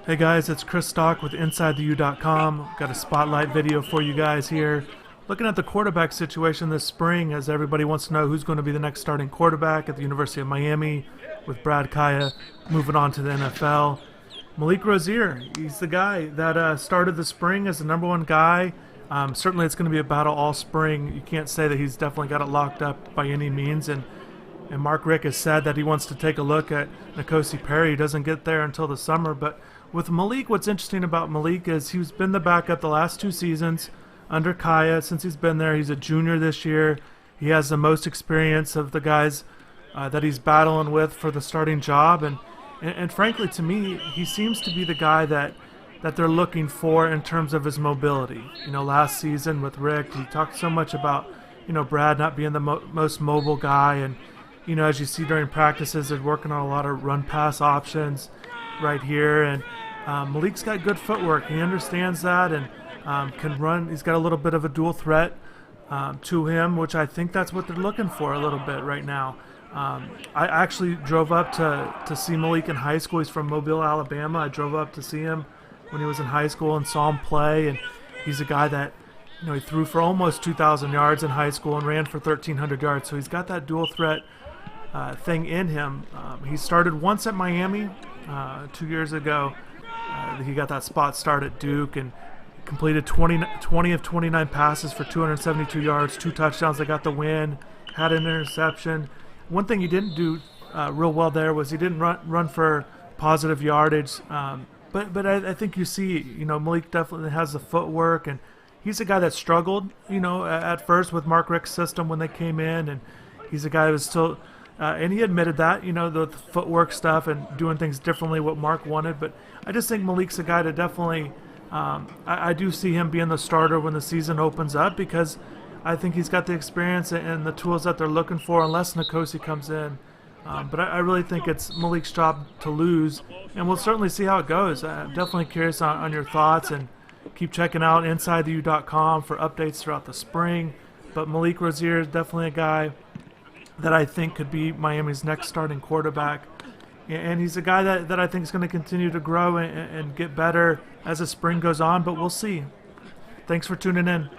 Hey guys, it's Chris Stock with InsideTheU.com. Got a spotlight video for you guys here. Looking at the quarterback situation this spring, as everybody wants to know who's going to be the next starting quarterback at the University of Miami, with Brad Kaya moving on to the NFL. Malik Rosier, he's the guy that started the spring as the number one guy. Certainly it's going to be a battle all spring. You can't say that he's definitely got it locked up by any means. And Mark Richt has said that he wants to take a look at N'Kosi Perry. He doesn't get there until the summer. But with Malik, what's interesting about Malik is he's been the backup the last 2 seasons under Kaya. Since he's been there, he's a junior this year. He has the most experience of the guys that he's battling with for the starting job. And frankly, to me, he seems to be the guy that they're looking for in terms of his mobility. You know, last season with Richt, he talked so much about, Brad not being the most mobile guy. And, as you see during practices, they're working on a lot of run-pass options right here. And Malik's got good footwork. He understands that and can run. He's got a little bit of a dual threat to him, which I think that's what they're looking for a little bit right now. I actually drove up to see Malik in high school. He's from Mobile, Alabama. I drove up to see him when he was in high school and saw him play. And he's a guy that, he threw for almost 2,000 yards in high school and ran for 1,300 yards. So he's got that dual threat thing in him. He started once at Miami 2 years ago. He got that spot start at Duke and completed 20 of 29 passes for 272 yards, 2 touchdowns. They got the win, had an interception. One thing he didn't do real well there was he didn't run for positive yardage. But I think you see, Malik definitely has the footwork, and he's a guy that struggled, at first with Mark Richt's system when they came in, and he's a guy who was still and he admitted that, the footwork stuff and doing things differently what Mark wanted. But I just think Malik's a guy to definitely I do see him being the starter when the season opens up, because I think he's got the experience and the tools that they're looking for, unless N'Kosi comes in. But I really think it's Malik's job to lose, and we'll certainly see how it goes. I'm definitely curious on your thoughts, and keep checking out InsideTheU.com for updates throughout the spring. But Malik Rosier is definitely a guy that I think could be Miami's next starting quarterback. And he's a guy that I think is going to continue to grow and get better as the spring goes on, but we'll see. Thanks for tuning in.